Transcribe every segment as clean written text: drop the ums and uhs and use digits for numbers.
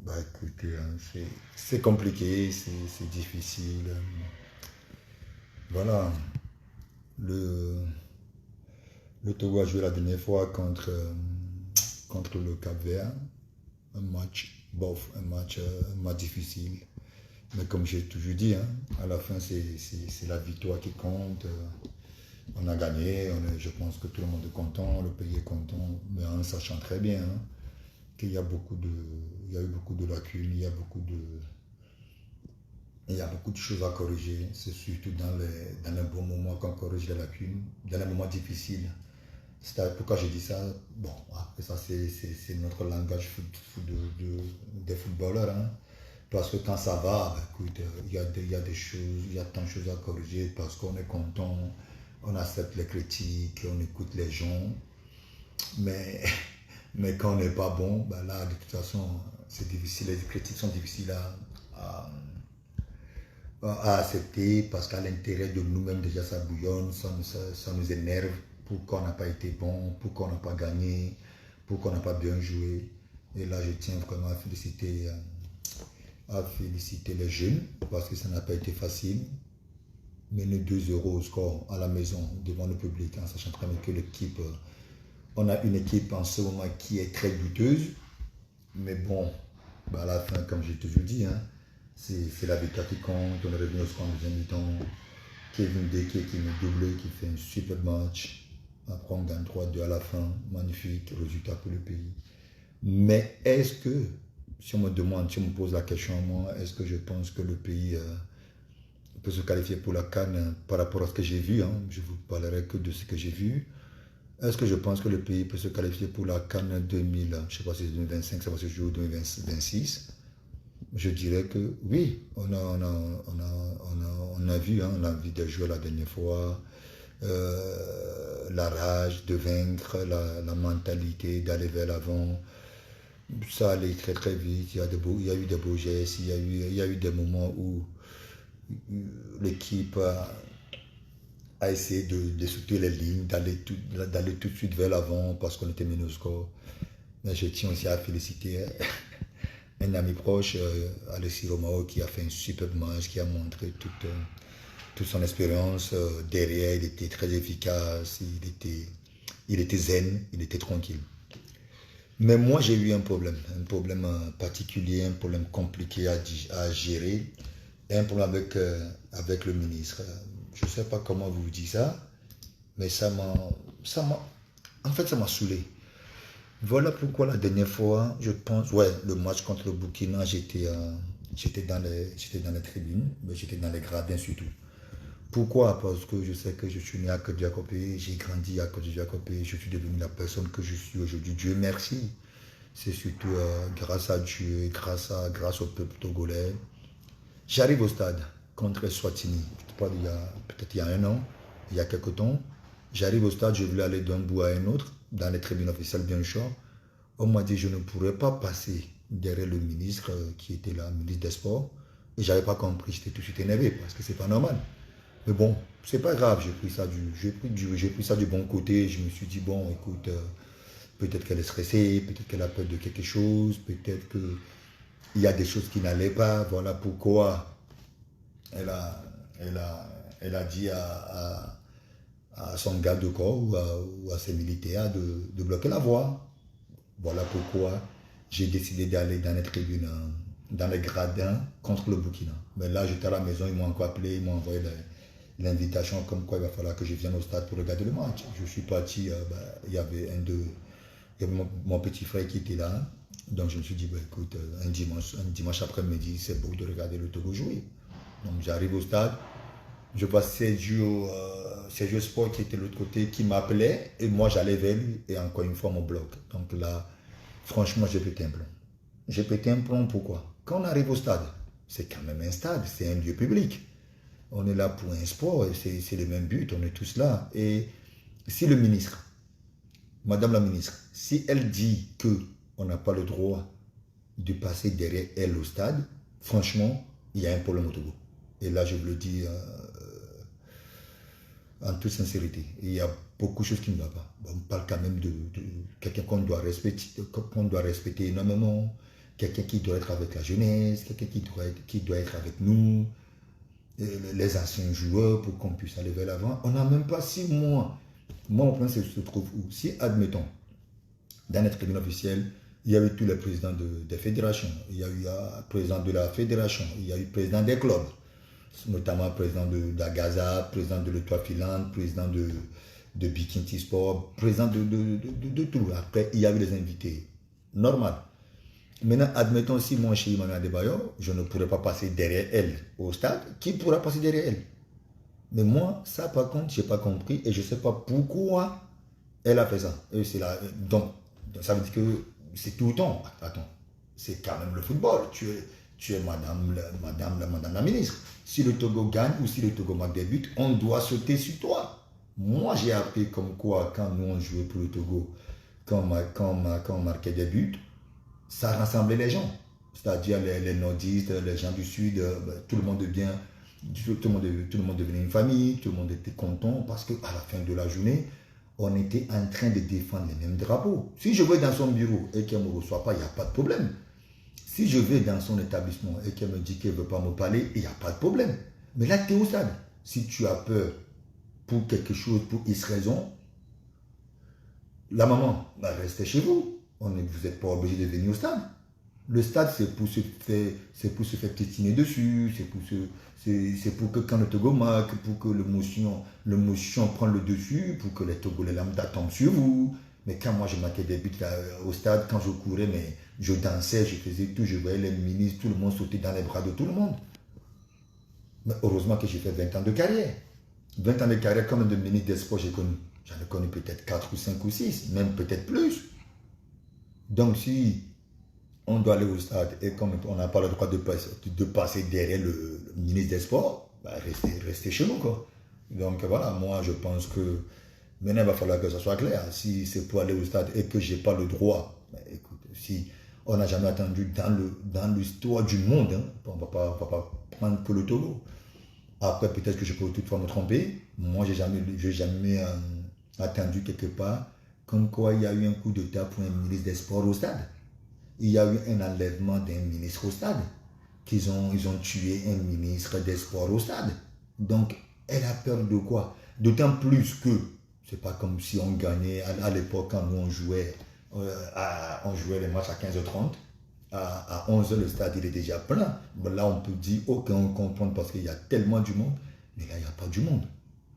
Bah écoutez, hein, c'est compliqué, c'est difficile. Voilà, le, le Togo a joué la dernière fois contre le Cap-Vert. Un match bof, un match difficile. Mais comme j'ai toujours dit, hein, à la fin, c'est la victoire qui compte. On a gagné, je pense que tout le monde est content, le pays est content, mais en sachant très bien hein, qu'il y a il y a eu beaucoup de lacunes, il y a beaucoup de choses à corriger. C'est surtout dans les bons moments qu'on corrige les lacunes, dans les moments difficiles. C'est pourquoi je dis ça. Bon, après ça, c'est notre langage des footballeurs. Hein. Parce que quand ça va, bah, écoute, il y a des choses, il y a tant de choses à corriger parce qu'on est content, on accepte les critiques, on écoute les gens. Mais, mais quand on n'est pas bon, bah là, de toute façon, c'est difficile. Les critiques sont difficiles à accepter parce qu'à l'intérieur de nous-mêmes, déjà, ça bouillonne, ça nous énerve. Pourquoi on n'a pas été bon, pourquoi on n'a pas gagné, pourquoi on n'a pas bien joué. Et là, je tiens vraiment à féliciter les jeunes parce que ça n'a pas été facile. Mener 2-0 au score à la maison devant le public, en sachant très bien que l'équipe, on a une équipe en ce moment qui est très douteuse. Mais bon, bah à la fin, comme j'ai toujours dit, hein, c'est la victoire qui compte. On est revenu au score en deuxième mi-temps. Kevin Deke qui nous double, qui fait un super match. Après, on gagne 3-2 à la fin. Magnifique résultat pour le pays. Mais est-ce que, si on me demande, si on me pose la question à moi, est-ce que je pense que le pays peut se qualifier pour la CAN par rapport à ce que j'ai vu, hein, je ne vous parlerai que de ce que j'ai vu. Est-ce que je pense que le pays peut se qualifier pour la CAN 2000, je ne sais pas si c'est 2025, ça va se jouer en 2026? Je dirais que oui, on a vu hein, l'envie de jouer la dernière fois, la rage de vaincre, la mentalité d'aller vers l'avant. Ça allait très très vite, il y a eu des beaux gestes, il y a eu des moments où l'équipe a essayé de soutenir les lignes, d'aller tout de suite vers l'avant parce qu'on était mené au score. Mais je tiens aussi à féliciter un ami proche, Alexis Romao, qui a fait un superbe match, qui a montré toute son expérience. Derrière, il était très efficace, il était zen, il était tranquille. Mais moi, j'ai eu un problème particulier, un problème compliqué à gérer, et un problème avec le ministre. Je ne sais pas comment vous dites ça, mais ça m'a, en fait, ça m'a saoulé. Voilà pourquoi la dernière fois, je pense, ouais, le match contre le Burkina, j'étais dans les tribunes, mais j'étais dans les gradins surtout. Pourquoi? Parce que je sais que je suis né à Côte-Diakopé, j'ai grandi à Côte-Diakopé, je suis devenu la personne que je suis aujourd'hui. Dieu merci. C'est surtout grâce à Dieu, grâce au peuple togolais. J'arrive au stade contre Swatini, peut-être il y a un an, il y a quelques temps. J'arrive au stade, je voulais aller d'un bout à un autre, dans les tribunes officielles bien sûr. On m'a dit que je ne pourrais pas passer derrière le ministre qui était là, le ministre des Sports. Et je n'avais pas compris, j'étais tout de suite énervé parce que c'est pas normal. Mais bon, c'est pas grave, j'ai pris ça du bon côté. Je me suis dit, bon, écoute, peut-être qu'elle est stressée, peut-être qu'elle a peur de quelque chose, peut-être qu'il y a des choses qui n'allaient pas. Voilà pourquoi elle a, elle a dit à son garde de corps ou à ses militaires de bloquer la voie. Voilà pourquoi j'ai décidé d'aller dans les tribunes, dans les gradins contre le Burkina. Mais là, j'étais à la maison, ils m'ont encore appelé, ils m'ont envoyé l'invitation comme quoi il va falloir que je vienne au stade pour regarder le match. Je suis parti, il y avait il y avait mon petit frère qui était là. Donc je me suis dit, bah, écoute, un dimanche après-midi, c'est beau de regarder le Togo jouer. Donc j'arrive au stade, je vois Sergio Sport qui était de l'autre côté, qui m'appelait, et moi j'allais vers lui, et encore une fois mon bloc. Donc là, franchement, j'ai pété un plomb. J'ai pété un plomb, pourquoi? Quand on arrive au stade, c'est quand même un stade, c'est un lieu public. On est là pour un sport, c'est le même but, on est tous là. Et si le ministre, Madame la ministre, si elle dit que on n'a pas le droit de passer derrière elle au stade, franchement, il y a un problème au Togo. Et là, je vous le dis en toute sincérité. Il y a beaucoup de choses qui ne vont pas. On parle quand même de quelqu'un qu'on doit respecter énormément, quelqu'un qui doit être avec la jeunesse, quelqu'un qui doit être avec nous, les anciens joueurs pour qu'on puisse aller vers l'avant. On n'a même pas 6 mois. Moi, mon problème, se trouve où? Si, admettons, dans notre tribune officielle, il y a eu tous les présidents des fédérations, il y a eu le président de la fédération, il y a eu le président des clubs, notamment le président de la Gaza, président de l'Etoile Filante, président de Bikini Sport, président de tout. Après, il y a eu les invités. Normal. Maintenant, admettons si moi, chez Imana Adebayor, je ne pourrais pas passer derrière elle au stade, qui pourra passer derrière elle? Mais moi, ça par contre, je n'ai pas compris et je ne sais pas pourquoi elle a fait ça. Et donc, ça veut dire que c'est tout le temps. Attends, c'est quand même le football. Tu es madame la ministre. Si le Togo gagne ou si le Togo marque des buts, on doit sauter sur toi. Moi, j'ai appris comme quoi, quand nous on jouait pour le Togo, quand on marquait des buts, ça rassemblait les gens. C'est-à-dire les nordistes, les gens du sud, tout le monde devenait une famille, tout le monde était content parce qu'à la fin de la journée, on était en train de défendre les mêmes drapeaux. Si je vais dans son bureau et qu'elle ne me reçoit pas, il n'y a pas de problème. Si je vais dans son établissement et qu'elle me dit qu'elle ne veut pas me parler, il n'y a pas de problème. Mais là, tu es au stade. Si tu as peur pour quelque chose, pour X raison, la maman, restez chez vous. Vous n'êtes pas obligé de venir au stade. Le stade, c'est pour se faire tétiner dessus, c'est pour que quand le Togo marque, pour que l'émotion prenne le dessus, pour que les Togolais lambda tombent sur vous. Mais quand moi je marquais des buts au stade, quand je courais, mais je dansais, je faisais tout, je voyais les ministres, tout le monde sautait dans les bras de tout le monde. Mais heureusement que j'ai fait 20 ans de carrière. 20 ans de carrière, combien de ministres des sports j'ai connu? J'en ai connu peut-être 4 ou 5 ou 6, même peut-être plus. Donc si on doit aller au stade et comme on n'a pas le droit de passer derrière le ministre des Sports, restez chez nous, quoi. Donc voilà, moi je pense que maintenant il va falloir que ça soit clair. Si c'est pour aller au stade et que je n'ai pas le droit, écoute, si on n'a jamais attendu dans l'histoire du monde, hein, on ne va pas prendre que le Togo. Après, peut-être que je peux toutefois me tromper. Moi, je n'ai jamais attendu quelque part comme quoi il y a eu un coup d'état pour un ministre des Sports au stade. Il y a eu un enlèvement d'un ministre au stade. Ils ont tué un ministre des Sports au stade. Donc, elle a peur de quoi? D'autant plus que c'est pas comme si on gagnait à l'époque quand nous on jouait les matchs à 15h30. À 11h, le stade il est déjà plein. Mais là, on peut dire, ok, on comprend parce qu'il y a tellement du monde. Mais là, il n'y a pas du monde.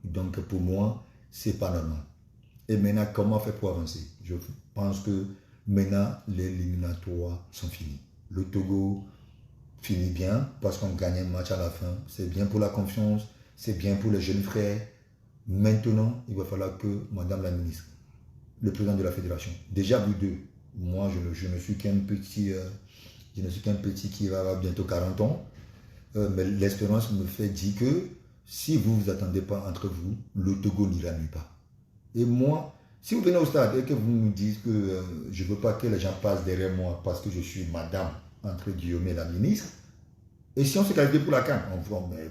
Donc, pour moi, c'est pas normal. Et maintenant, comment faire pour avancer? Je pense que maintenant, les éliminatoires sont finis. Le Togo finit bien parce qu'on gagne un match à la fin. C'est bien pour la confiance, c'est bien pour les jeunes frères. Maintenant, il va falloir que Madame la ministre, le président de la fédération, déjà vous deux, moi je ne suis qu'un petit, qui va avoir bientôt 40 ans, mais l'espérance me fait dire que si vous ne vous attendez pas entre vous, le Togo n'ira nulle part. Et moi, si vous venez au stade et que vous me dites que je ne veux pas que les gens passent derrière moi parce que je suis madame, entre guillemets, la ministre, et si on se qualifie pour la CAN,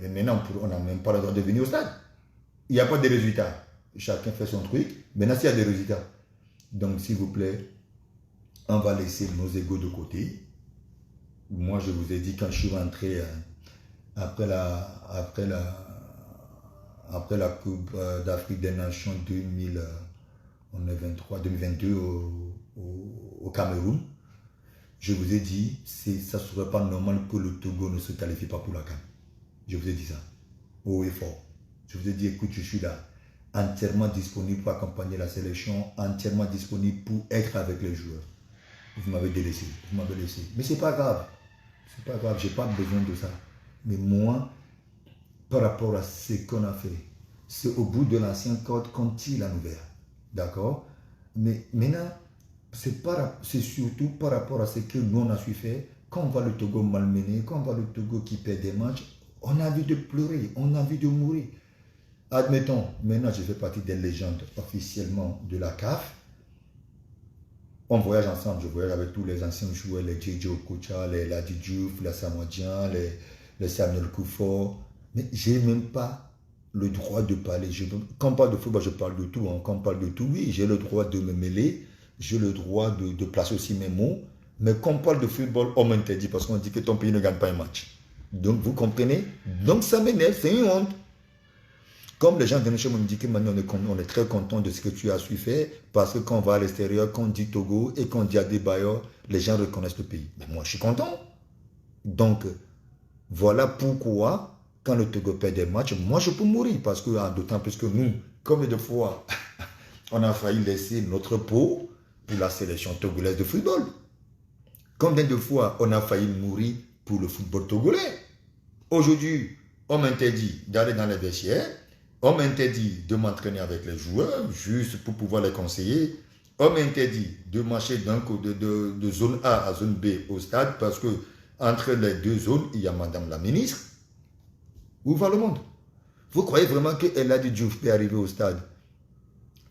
maintenant on n'a même pas le droit de venir au stade. Il n'y a pas de résultats. Chacun fait son truc. Maintenant, s'il y a des résultats. Donc, s'il vous plaît, on va laisser nos égos de côté. Moi, je vous ai dit quand je suis rentré après la Coupe d'Afrique des Nations 2022 au Cameroun, je vous ai dit, ça ne serait pas normal que le Togo ne se qualifie pas pour la CAN. Je vous ai dit ça, haut et fort. Je vous ai dit, écoute, je suis là, entièrement disponible pour accompagner la sélection, entièrement disponible pour être avec les joueurs. Vous m'avez délaissé, Mais c'est pas grave, j'ai pas besoin de ça. Mais moi, par rapport à ce qu'on a fait, c'est au bout de l'ancien code qu'on tire la nouvelle. D'accord? Mais maintenant, c'est surtout par rapport à ce que nous on a su faire. Quand on voit le Togo malmené, quand on voit le Togo qui perd des matchs, on a envie de pleurer, on a envie de mourir. Admettons, maintenant je fais partie des légendes officiellement de la CAF. On voyage ensemble, je voyage avec tous les anciens joueurs, les JJ Okocha, les Ladi Diouf, les Samadjian, les Samuel Koufo. Mais je n'ai même pas le droit de parler. Quand on parle de football, je parle de tout. Quand on parle de tout, oui, j'ai le droit de me mêler, j'ai le droit de placer aussi mes mots. Mais quand on parle de football, on m'interdit parce qu'on dit que ton pays ne gagne pas un match. Donc, vous comprenez? Donc, ça m'énerve, c'est une honte. Comme les gens viennent chez moi me disent que maintenant on est très content de ce que tu as su faire parce que quand on va à l'extérieur, quand on dit Togo et qu'on dit Adebayor, les gens reconnaissent le pays. Mais moi, je suis content. Donc, voilà pourquoi, quand le Togo perd des matchs, moi, je peux mourir parce que, d'autant plus que nous, comme de fois, on a failli laisser notre peau pour la sélection togolaise de football. Combien de fois on a failli mourir pour le football togolais? Aujourd'hui, on m'interdit d'aller dans les vestiaires. On m'interdit de m'entraîner avec les joueurs, juste pour pouvoir les conseiller. On m'interdit de marcher de zone A à zone B au stade parce que entre les deux zones, il y a Madame la ministre. Où va le monde? Vous croyez vraiment que Elhadji Diouf peut arriver au stade,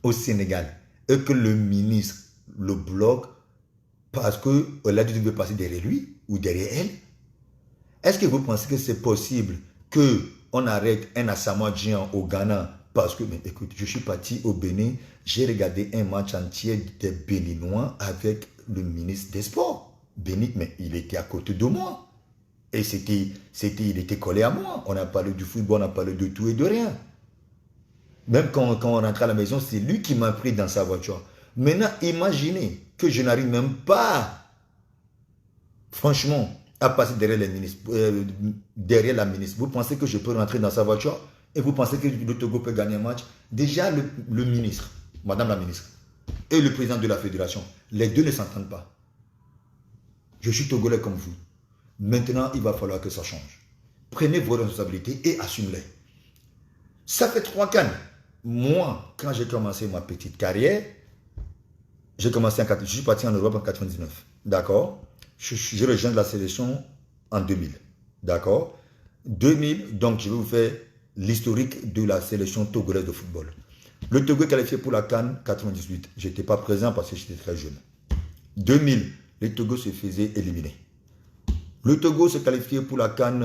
au Sénégal, et que le ministre le bloque parce que Elhadji Diouf veut passer derrière lui ou derrière elle? Est-ce que vous pensez que c'est possible qu'on arrête un Asamoah Gyan au Ghana parce que, mais écoute, je suis parti au Bénin, j'ai regardé un match entier des Béninois avec le ministre des Sports. Bénin, mais il était à côté de moi. Et il était collé à moi. On a parlé du football, on a parlé de tout et de rien. Même quand on rentrait à la maison, c'est lui qui m'a pris dans sa voiture. Maintenant, imaginez que je n'arrive même pas, franchement, à passer derrière la ministre. Vous pensez que je peux rentrer dans sa voiture et vous pensez que le Togo peut gagner un match? Déjà, le ministre, Madame la ministre, et le président de la fédération, les deux ne s'entendent pas. Je suis togolais comme vous. Maintenant, il va falloir que ça change. Prenez vos responsabilités et assumez-les. Ça fait 3 cannes. Moi, quand j'ai commencé ma petite carrière, je suis parti en Europe en 99. D'accord? Je rejoins la sélection en 2000. D'accord? 2000, donc je vais vous faire l'historique de la sélection togolaise de football. Le Togo est qualifié pour la CAN 98. Je n'étais pas présent parce que j'étais très jeune. 2000, le Togo se faisait éliminer. Le Togo s'est qualifié pour la CAN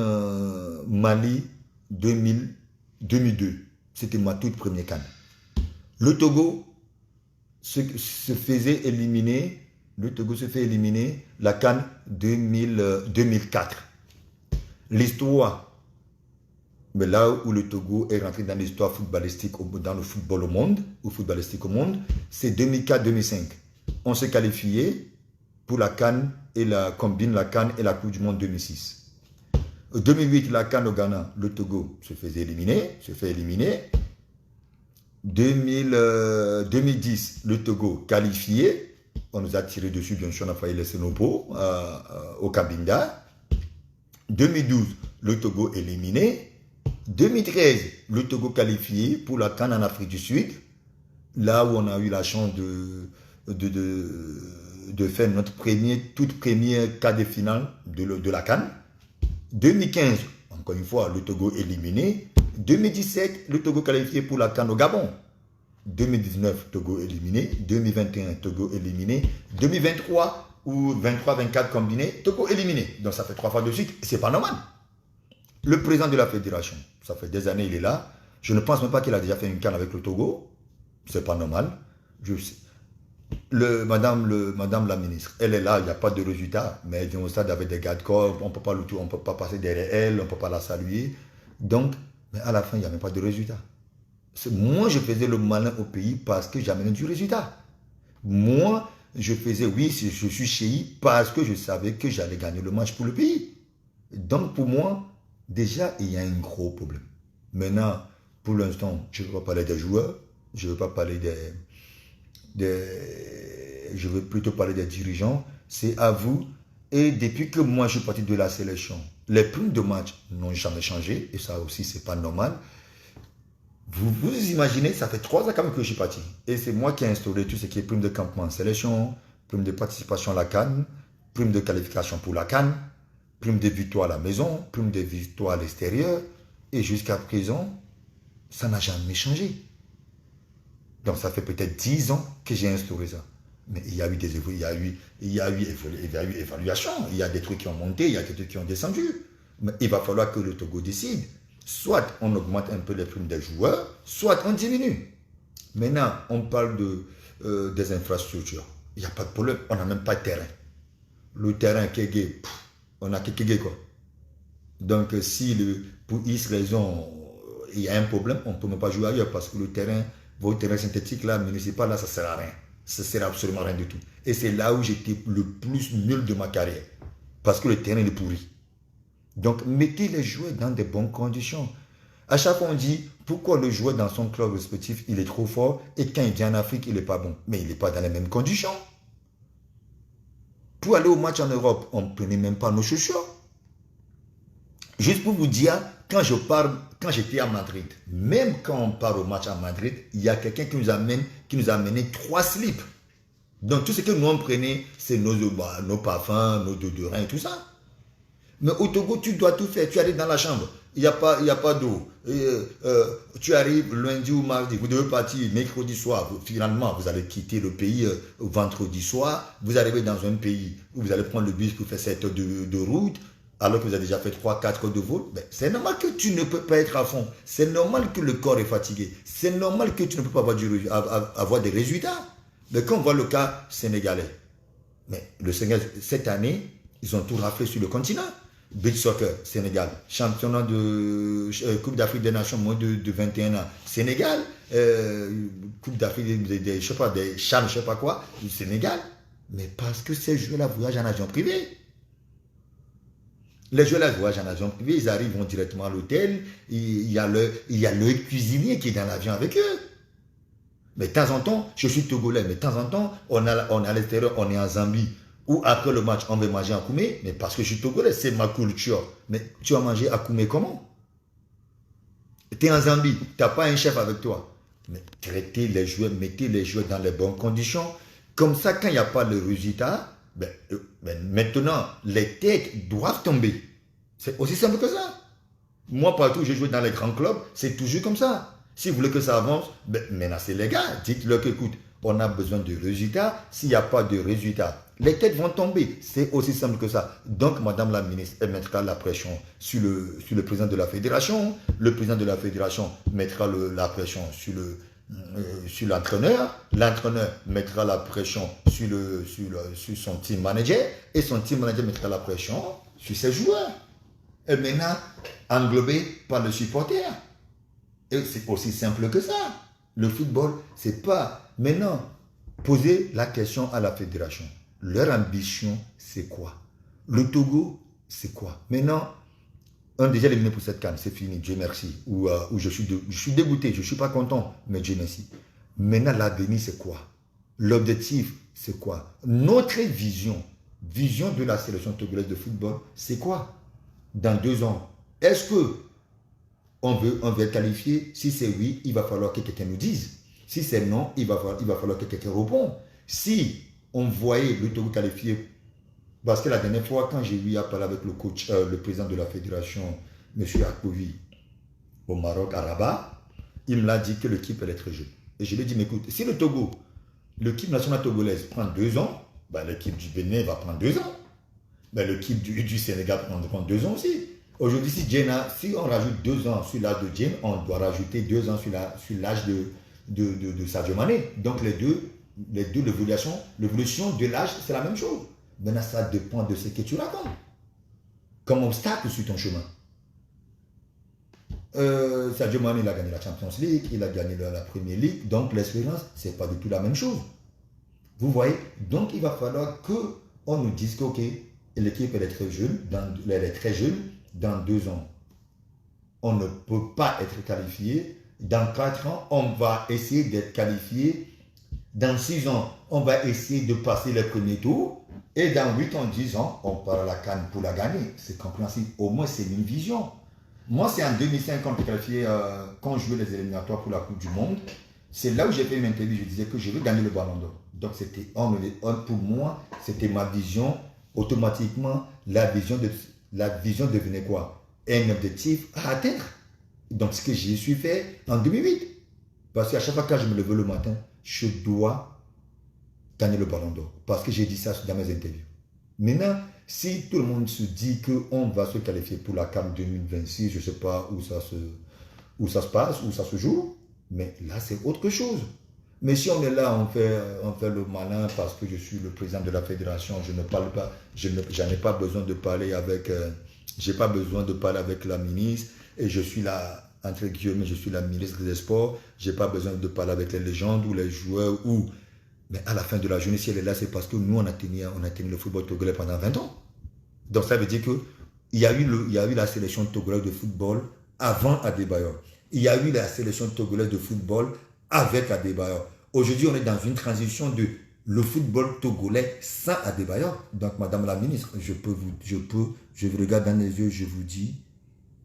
Mali 2002. C'était ma toute première CAN. Le Togo se faisait éliminer. Le Togo se fait éliminer la CAN 2004. L'histoire, mais là où le Togo est rentré dans l'histoire footballistique, dans le football au monde, c'est 2004-2005. On s'est qualifié pour la CAN et la combine la CAN et la Coupe du Monde 2006. 2008, la CAN au Ghana, le Togo se fait éliminer. 2010, le Togo qualifié. On nous a tiré dessus, bien sûr, on a failli laisser nos pots au Cabinda. 2012, le Togo éliminé. 2013, le Togo qualifié pour la CAN en Afrique du Sud. Là où on a eu la chance de faire notre toute première quart de finale de la CAN. 2015, encore une fois, le Togo éliminé. 2017, le Togo qualifié pour la CAN au Gabon. 2019, Togo éliminé. 2021, Togo éliminé. 2023 ou 23-24 combiné, Togo éliminé. Donc ça fait 3 fois de suite. C'est pas normal. Le président de la fédération, ça fait des années, il est là. Je ne pense même pas qu'il a déjà fait une CAN avec le Togo. C'est pas normal. Je sais. Madame la ministre, elle est là, il n'y a pas de résultat, mais elle vient au stade avec des gardes corps, on ne peut pas on ne peut pas passer derrière elle, on ne peut pas la saluer. Donc, mais à la fin, il n'y a même pas de résultat. Moi, je faisais le malin au pays parce que j'amenais du résultat. Moi, je faisais, oui, je suis chéri parce que je savais que j'allais gagner le match pour le pays. Donc, pour moi, déjà, il y a un gros problème. Maintenant, pour l'instant, je ne veux pas parler des joueurs, je ne veux pas parler je veux plutôt parler des dirigeants, c'est à vous. Et depuis que moi je suis parti de la sélection, les primes de match n'ont jamais changé, et ça aussi c'est pas normal. Vous imaginez, ça fait 3 ans quand même que je suis parti. Et c'est moi qui ai instauré tout ce qui est prime de campement en sélection, prime de participation à la CAN, prime de qualification pour la CAN, prime de victoire à la maison, prime de victoire à l'extérieur. Et jusqu'à présent, ça n'a jamais changé. Donc ça fait peut-être 10 ans que j'ai instauré ça. Mais il y a eu évaluation, il y a des trucs qui ont monté, il y a des trucs qui ont descendu. Mais il va falloir que le Togo décide. Soit on augmente un peu les primes des joueurs, soit on diminue. Maintenant, on parle des infrastructures. Il n'y a pas de problème, on n'a même pas de terrain. le terrain Kégué, on a Kégué quoi. Donc si pour X raison, il y a un problème, on ne peut même pas jouer ailleurs parce que le terrain, votre terrain synthétique là, municipal là, ça ne sert à rien. Ça ne sert absolument à rien du tout. Et c'est là où j'étais le plus nul de ma carrière. Parce que le terrain est pourri. Donc mettez les joueurs dans de bonnes conditions. À chaque fois on dit, pourquoi le joueur dans son club respectif, il est trop fort et quand il vient en Afrique, il n'est pas bon. Mais il n'est pas dans les mêmes conditions. Pour aller au match en Europe, on ne prenait même pas nos chaussures. Juste pour vous dire, quand j'étais à Madrid, même quand on part au match à Madrid, il y a quelqu'un qui nous a amené 3 slips. Donc tout ce que nous on prenait, c'est nos parfums, nos déodorants et tout ça. Mais au Togo, tu dois tout faire. Tu arrives dans la chambre, il n'y a pas d'eau. Tu arrives lundi ou mardi, vous devez partir mercredi soir. Finalement, vous allez quitter le pays vendredi soir. Vous arrivez dans un pays où vous allez prendre le bus pour faire 7 heures de route, alors que vous avez déjà fait 3-4 heures de vol. Ben, c'est normal que tu ne peux pas être à fond. C'est normal que le corps est fatigué. C'est normal que tu ne peux pas avoir des résultats. Mais quand on voit le cas sénégalais, mais le Sénégal, cette année, ils ont tout raflé sur le continent. Beach soccer, Sénégal. Championnat de Coupe d'Afrique des Nations, moins de 21 ans, Sénégal. Coupe d'Afrique des CHAN, je ne sais pas quoi, Sénégal. Mais parce que ces joueurs-là voyagent en avion privé. Les joueurs-là voyagent en avion privé, ils arrivent, vont directement à l'hôtel. Il y a le cuisinier qui est dans l'avion avec eux. Mais de temps en temps, je suis togolais, mais de temps en temps, on est à l'extérieur, on est en Zambie. Ou après le match, on veut manger à Koumé, mais parce que je suis togolais, c'est ma culture. Mais tu vas manger à Koumé comment? Tu es en Zambie, tu n'as pas un chef avec toi. Mais traitez les joueurs, mettez les joueurs dans les bonnes conditions. Comme ça, quand il n'y a pas le résultat, maintenant, les têtes doivent tomber. C'est aussi simple que ça. Moi, partout où j'ai joué dans les grands clubs, c'est toujours comme ça. Si vous voulez que ça avance, menacez les gars. Dites-leur qu'écoute, on a besoin de résultats. S'il n'y a pas de résultats, les têtes vont tomber. C'est aussi simple que ça. Donc, Madame la ministre, elle mettra la pression sur le président de la fédération. Le président de la fédération mettra la pression sur l'entraîneur. L'entraîneur mettra la pression sur son team manager. Et son team manager mettra la pression sur ses joueurs. Et maintenant, englobé par le supporter. Et c'est aussi simple que ça. Le football, c'est pas... Maintenant, posez la question à la fédération. Leur ambition, c'est quoi? Le Togo, c'est quoi? Maintenant, on est déjà éliminé pour cette CAN, c'est fini, Dieu merci. Ou je suis dégoûté, je ne suis pas content, mais Dieu merci. Maintenant, l'avenir, c'est quoi? L'objectif, c'est quoi? Notre vision de la sélection togolaise de football, c'est quoi? Dans 2 ans, est-ce que on veut être qualifié? Si c'est oui, il va falloir que quelqu'un nous dise. Si c'est non, il va falloir que quelqu'un réponde. Si on voyait le Togo qualifié, parce que la dernière fois, quand j'ai eu à parler avec le coach, le président de la fédération, M. Akovi, au Maroc, à Rabat, il me l'a dit que l'équipe elle est très jeune. Et je lui ai dit, mais écoute, si le Togo, l'équipe nationale togolaise prend 2 ans, l'équipe du Bénin va prendre 2 ans. L'équipe du Sénégal prend 2 ans aussi. Aujourd'hui, si on rajoute 2 ans sur l'âge de Jane, on doit rajouter 2 ans sur l'âge de Sadio Mané. Donc les deux l'évolution de l'âge, c'est la même chose. Maintenant, ça dépend de ce que tu racontes. Comme obstacle sur ton chemin. Sadio Mané, il a gagné la Champions League, il a gagné la Premier League, donc l'expérience, ce n'est pas du tout la même chose. Vous voyez? Donc il va falloir qu'on nous dise que ok, l'équipe elle est très jeune, dans 2 ans, on ne peut pas être qualifié. Dans 4 ans, on va essayer d'être qualifié. Dans 6 ans, on va essayer de passer les premiers tours. Et dans 8 ans, 10 ans, on part à la CAN pour la gagner. C'est compréhensible. Au moins, c'est une vision. Moi, c'est en 2005 quand on était qualifié, quand je jouais les éliminatoires pour la Coupe du Monde. C'est là où j'ai fait une interview. Je disais que je veux gagner le Ballon d'Or. Donc, c'était pour moi, c'était ma vision. Automatiquement, la vision devenait quoi? Un objectif à atteindre. Donc, ce que j'ai su faire en 2008. Parce qu'à chaque fois que je me levais le matin, je dois gagner le Ballon d'Or. Parce que j'ai dit ça dans mes interviews. Maintenant, si tout le monde se dit qu'on va se qualifier pour la CAN 2026, je ne sais pas où ça se passe, où ça se joue, mais là, c'est autre chose. Mais si on est là, on fait le malin parce que je suis le président de la fédération, je ne parle pas, j'en ai pas besoin de parler avec, j'ai pas besoin de parler avec la ministre et je suis là, entre guillemets, je suis la ministre des Sports, j'ai pas besoin de parler avec les légendes ou les joueurs ou, mais à la fin de la journée, si elle est là, c'est parce que nous, on a tenu le football togolais pendant 20 ans. Donc ça veut dire que il y a eu la sélection togolaise de football avant Adebayor. Il y a eu la sélection togolaise de football avec Adebayor. Aujourd'hui, on est dans une transition de le football togolais sans Adebayor. Donc, Madame la ministre, je vous regarde dans les yeux, je vous dis,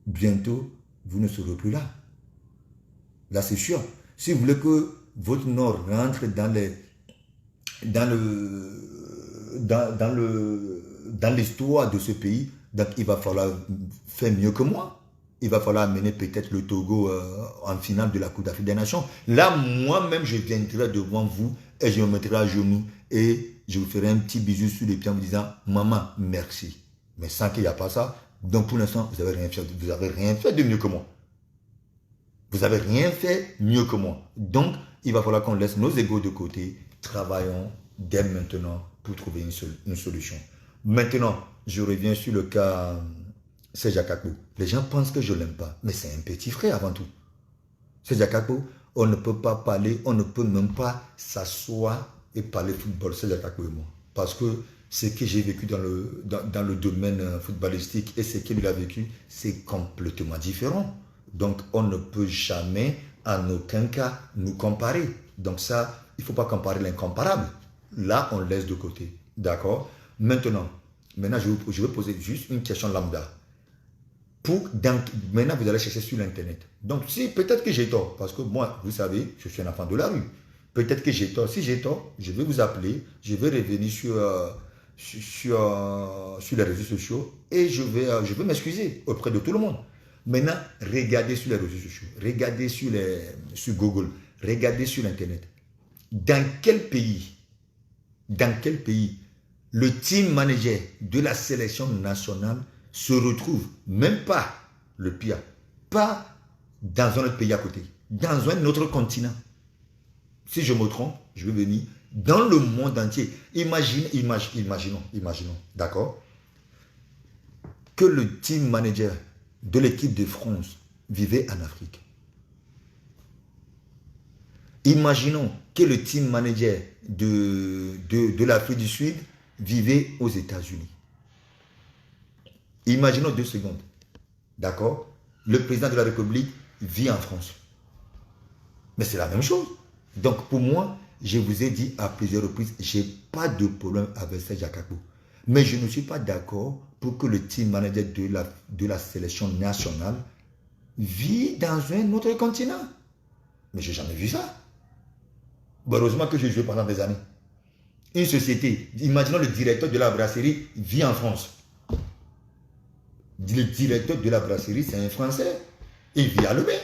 bientôt, vous ne serez plus là. Là, c'est sûr. Si vous voulez que votre nom rentre dans l'histoire de ce pays, donc il va falloir faire mieux que moi. Il va falloir amener peut-être le Togo en finale de la Coupe d'Afrique des Nations. Là, moi-même, je viendrai devant vous et je me mettrai à genoux et je vous ferai un petit bisou sur les pieds en vous disant « Maman, merci ». Mais sans qu'il n'y a pas ça, donc pour l'instant, vous n'avez rien fait de mieux que moi. Vous n'avez rien fait mieux que moi. Donc, il va falloir qu'on laisse nos égos de côté. Travaillons dès maintenant pour trouver une solution. Maintenant, je reviens sur le cas Serge Akakpo. Les gens pensent que je ne l'aime pas, mais c'est un petit frère avant tout. Serge Akakpo, on ne peut pas parler, on ne peut même pas s'asseoir et parler football, Serge Akakpo et moi. Parce que ce que j'ai vécu dans le domaine footballistique et ce qu'il a vécu, c'est complètement différent. Donc, on ne peut jamais, en aucun cas, nous comparer. Donc ça, il ne faut pas comparer l'incomparable. Là, on laisse de côté. D'accord? Maintenant, je vais poser juste une question lambda. Maintenant, vous allez chercher sur l'Internet. Donc, si peut-être que j'ai tort, parce que moi, vous savez, je suis un enfant de la rue. Peut-être que j'ai tort. Si j'ai tort, je vais vous appeler, je vais revenir sur les réseaux sociaux et je vais m'excuser auprès de tout le monde. Maintenant, regardez sur les réseaux sociaux, regardez sur Google, regardez sur Internet. Dans quel pays le team manager de la sélection nationale se retrouve, même pas le pire, pas dans un autre pays à côté, dans un autre continent. Si je me trompe, je vais venir dans le monde entier. Imaginons, d'accord, que le team manager de l'équipe de France vivait en Afrique. Imaginons que le team manager de l'Afrique du Sud vivait aux États-Unis. Imaginons 2 secondes. D'accord? Le président de la République vit en France. Mais c'est la même chose. Donc pour moi, je vous ai dit à plusieurs reprises, je n'ai pas de problème avec Serge Akakpo. Mais je ne suis pas d'accord pour que le team manager de la sélection nationale vit dans un autre continent. Mais je n'ai jamais vu ça. Bon, heureusement que j'ai joué pendant des années. Une société, imaginons le directeur de la brasserie vit en France. Le directeur de la brasserie, c'est un Français. Il vit à Lomé.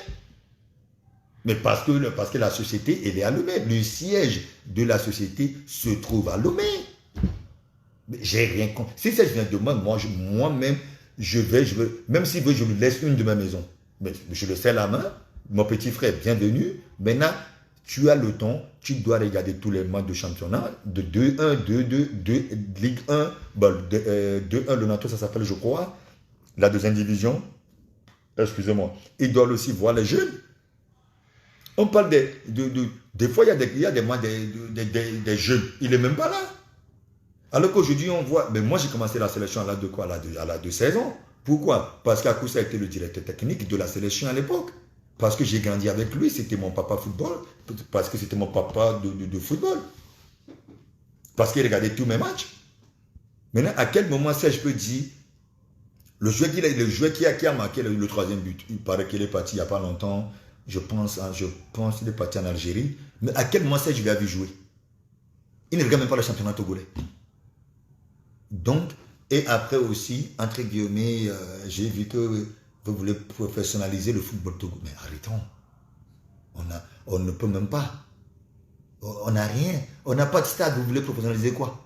Mais parce que la société, elle est à Lomé. Le siège de la société se trouve à Lomé. Mais j'ai rien contre. Si ça vient de moi-même, je vais, même s'il veut, je lui laisse une de mes maisons. Mais je le serre la main. Mon petit frère, bienvenue. Maintenant, tu as le temps, tu dois regarder tous les matchs de championnat, de 2-1, 2-2, Ligue 1, 2-1, le NATO, ça s'appelle, je crois, la deuxième division. Excusez-moi. Il doit aussi voir les jeunes. On parle des fois, il y a des matchs des jeunes. Il n'est même pas là. Alors qu'aujourd'hui, on voit, mais moi j'ai commencé la sélection à l'âge de quoi? À l'âge de 16 ans. Pourquoi? Parce qu'Akoussa a été le directeur technique de la sélection à l'époque. Parce que j'ai grandi avec lui, c'était mon papa football, parce que c'était mon papa de football. Parce qu'il regardait tous mes matchs. Maintenant, à quel moment ça je peux dire, le joueur qui a marqué le 3e but, il paraît qu'il est parti il n'y a pas longtemps, je pense qu'il est parti en Algérie, mais à quel moment ça je l'ai vu jouer? Il ne regarde même pas le championnat togolais. Donc, et après aussi, entre guillemets, j'ai vu que vous voulez professionnaliser le football togolais. Mais arrêtons. On ne peut même pas. On n'a rien. On n'a pas de stade. Vous voulez professionnaliser quoi?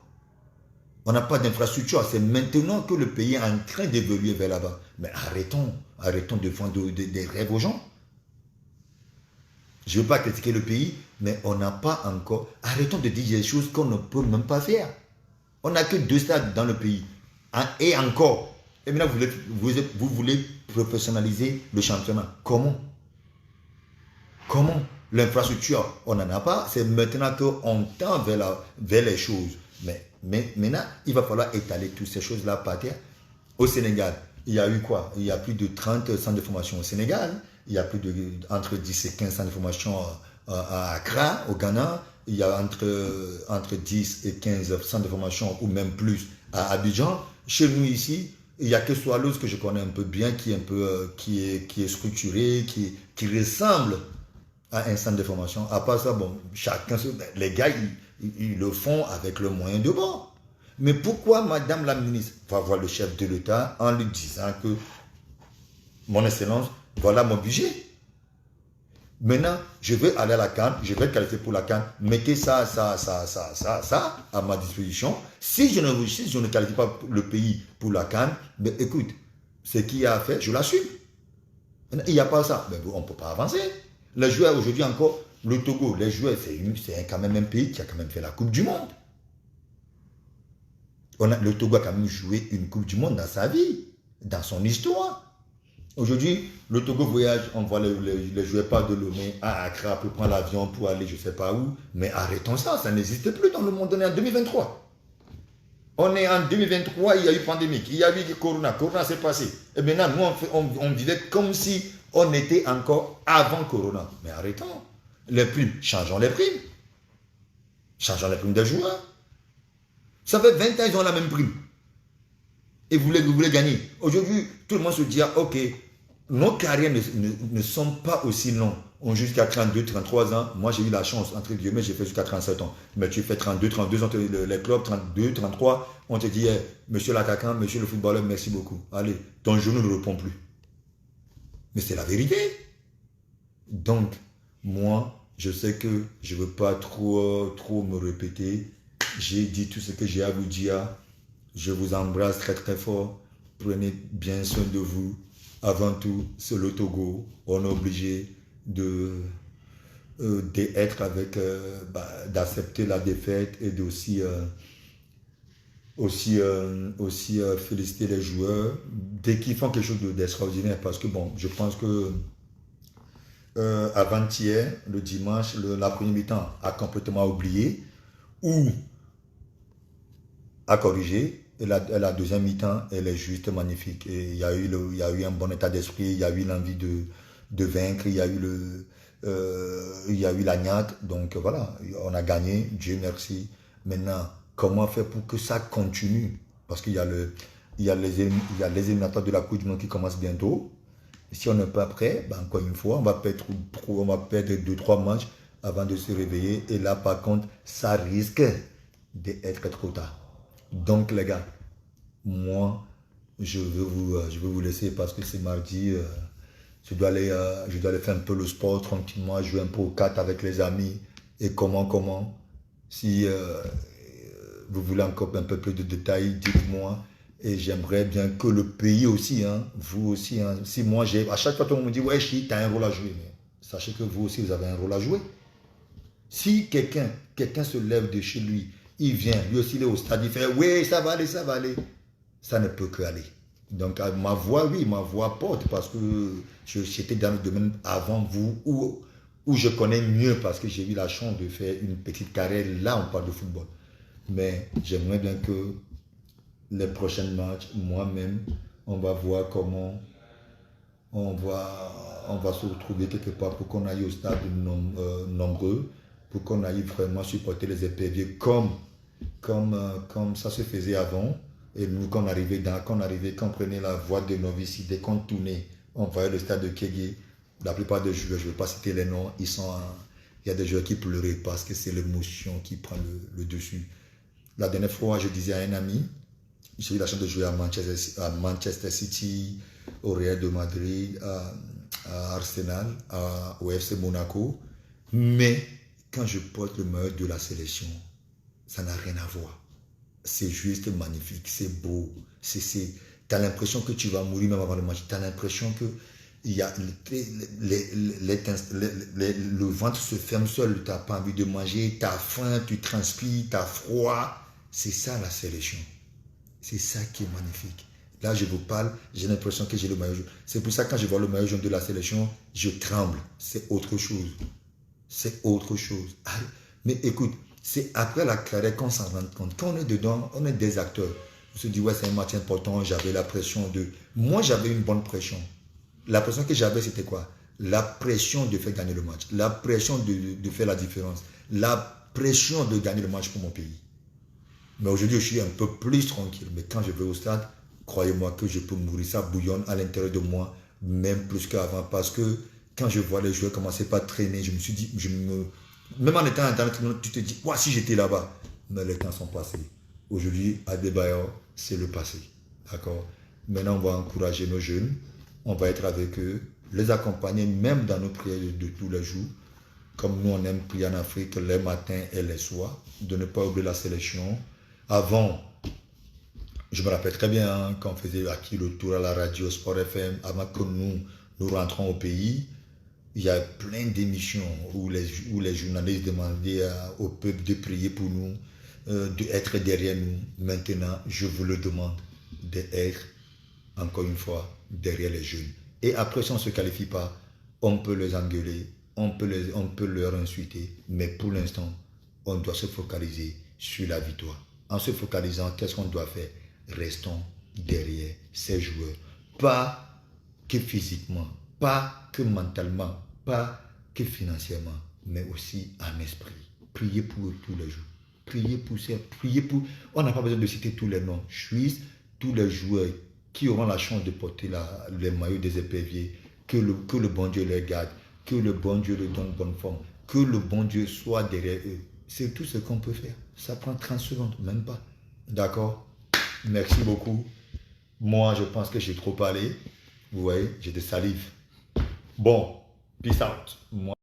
On n'a pas d'infrastructure. C'est maintenant que le pays est en train d'évoluer vers là-bas. Mais arrêtons. Arrêtons de vendre des rêves aux gens. Je ne veux pas critiquer le pays, Mais on n'a pas encore... Arrêtons de dire des choses qu'on ne peut même pas faire. On n'a que 2 stades dans le pays. Et encore. Et maintenant, vous voulez professionnaliser le championnat. Comment? Comment? L'infrastructure, on n'en a pas. C'est maintenant qu'on tend vers les choses. Mais maintenant, il va falloir étaler toutes ces choses-là par terre. Au Sénégal, il y a eu quoi? Il y a plus de 30 centres de formation au Sénégal. Il y a entre 10 et 15 centres de formation à Accra, au Ghana. Il y a entre 10 et 15 centres de formation, ou même plus, à Abidjan. Chez nous ici, il n'y a que Swallows que je connais un peu bien, qui est structuré, qui ressemble à un centre de formation. À part ça, bon, les gars, ils le font avec le moyen de bord. Mais pourquoi Madame la ministre va voir le chef de l'État en lui disant que, mon excellence, voilà mon budget. Maintenant, je veux aller à la CAN, je vais qualifier pour la CAN, mettez ça à ma disposition. Si je ne qualifie pas le pays pour la CAN, mais écoute, ce qu'il y a à faire, je l'assume. Il n'y a pas ça, mais on ne peut pas avancer. Les joueurs aujourd'hui encore, le Togo, les joueurs, c'est quand même un pays qui a quand même fait la Coupe du Monde. Le Togo a quand même joué une Coupe du Monde dans sa vie, dans son histoire. Aujourd'hui, le Togo voyage, on voit les joueurs pas de Lomé à Accra pour prendre l'avion pour aller je ne sais pas où. Mais arrêtons ça n'existe plus dans le monde. On est en 2023. On est en 2023, il y a eu pandémie, il y a eu Corona s'est passé. Et maintenant, nous, on vivait comme si on était encore avant Corona. Mais arrêtons. Les primes, changeons les primes. Changeons les primes des joueurs. Ça fait 20 ans, ils ont la même prime. Et vous voulez gagner. Aujourd'hui, tout le monde se dit, ok, nos carrières ne sont pas aussi longues. On joue jusqu'à 32, 33 ans. Moi, j'ai eu la chance, entre guillemets, j'ai fait jusqu'à 37 ans. Mais tu fais 32, 32 ans, les clubs, 32, 33, on te dit, hey, monsieur l'attaquant, monsieur le footballeur, merci beaucoup. Allez, ton genou ne répond plus. Mais c'est la vérité. Donc, moi, je sais que je ne veux pas trop me répéter. J'ai dit tout ce que j'ai à vous dire. Je vous embrasse très très fort. Prenez bien soin de vous. Avant tout, c'est le Togo. On est obligé d'être avec, d'accepter la défaite et d'aussi féliciter les joueurs dès qu'ils font quelque chose d'extraordinaire. Parce que bon, je pense que avant-hier, le dimanche, la première mi-temps a complètement oublié ou a corrigé. Et la deuxième mi-temps, elle est juste magnifique. Et il y a eu un bon état d'esprit, il y a eu l'envie de vaincre, il y a eu la niaque. Donc voilà, on a gagné, Dieu merci. Maintenant, comment faire pour que ça continue? Parce qu'il y a les éliminatoires de la Coupe du Monde qui commencent bientôt. Si on n'est pas prêt, ben encore une fois, on va perdre 2-3 matchs avant de se réveiller. Et là, par contre, ça risque d'être trop tard. Donc les gars, moi, je veux vous laisser parce que c'est mardi. Je dois aller faire un peu le sport tranquillement, jouer un peu aux cartes avec les amis. Et comment. Si vous voulez encore un peu plus de détails, dites-moi. Et j'aimerais bien que le pays aussi, hein, vous aussi, hein, si moi à chaque fois tout le monde me dit, ouais, tu as un rôle à jouer. Mais sachez que vous aussi, vous avez un rôle à jouer. Si quelqu'un se lève de chez lui, il vient, lui aussi il est au stade, il fait, oui, ça va aller. Ça ne peut que aller. Donc ma voix porte parce que j'étais dans le domaine avant vous où je connais mieux parce que j'ai eu la chance de faire une petite carrière. Là, on parle de football. Mais j'aimerais bien que les prochains matchs, moi-même, on va voir comment on va se retrouver quelque part pour qu'on aille au stade nombreux, pour qu'on aille vraiment supporter les éperviers comme ça se faisait avant. Et nous, quand on prenait la voie de novice, dès qu'on tournait, on voyait le stade de Kégué. La plupart des joueurs, je ne vais pas citer les noms, il y a des joueurs qui pleuraient parce que c'est l'émotion qui prend le dessus. La dernière fois, je disais à un ami, j'ai eu la chance de jouer à Manchester City, au Real de Madrid, à Arsenal, au FC Monaco. Mais quand je porte le maillot de la sélection, ça n'a rien à voir. C'est juste magnifique, c'est beau. Tu as l'impression que tu vas mourir même avant le match. Tu as l'impression que il y a le ventre se ferme seul, tu n'as pas envie de manger, tu as faim, tu transpires, tu as froid. C'est ça la sélection. C'est ça qui est magnifique. Là, je vous parle, j'ai l'impression que j'ai le maillot jaune. C'est pour ça que quand je vois le maillot jaune de la sélection, je tremble. C'est autre chose. C'est autre chose. Mais écoute, c'est après la carrière qu'on s'en rend compte. Quand on est dedans, on est des acteurs. On se dit, ouais, c'est un match important, j'avais la pression de... Moi, j'avais une bonne pression. La pression que j'avais, c'était quoi? La pression de faire gagner le match. La pression de faire la différence. La pression de gagner le match pour mon pays. Mais aujourd'hui, je suis un peu plus tranquille. Mais quand je vais au stade, croyez-moi que je peux mourir. Ça bouillonne à l'intérieur de moi, même plus qu'avant. Parce que quand je vois les joueurs commencer par traîner, je me suis dit, même en étant dans le tribunal, tu te dis, ouais, si j'étais là-bas. Mais les temps sont passés. Aujourd'hui, à Adebayor, c'est le passé. D'accord? Maintenant, on va encourager nos jeunes. On va être avec eux, les accompagner même dans nos prières de tous les jours. Comme nous, on aime prier en Afrique les matins et les soirs. De ne pas oublier la sélection. Avant, je me rappelle très bien hein, quand on faisait acquis le tour à la radio Sport FM, avant que nous rentrons au pays, il y a plein d'émissions où les journalistes demandaient au peuple de prier pour nous, d'être derrière nous. Maintenant, je vous le demande, d'être, encore une fois, derrière les jeunes. Et après, si on ne se qualifie pas, on peut les engueuler, on peut leur insulter, mais pour l'instant, on doit se focaliser sur la victoire. En se focalisant, qu'est-ce qu'on doit faire? Restons derrière ces joueurs. Pas que physiquement, pas que mentalement, pas que financièrement, mais aussi en esprit. Priez pour eux tous les jours. Priez pour ça, priez pour... On n'a pas besoin de citer tous les noms. Suisse, tous les joueurs qui auront la chance de porter les maillots des éperviers, que le bon Dieu les garde, que le bon Dieu leur donne bonne forme, que le bon Dieu soit derrière eux. C'est tout ce qu'on peut faire. Ça prend 30 secondes, même pas. D'accord? Merci beaucoup. Moi, je pense que j'ai trop parlé. Vous voyez, j'ai des salives. Bon, peace out. Moi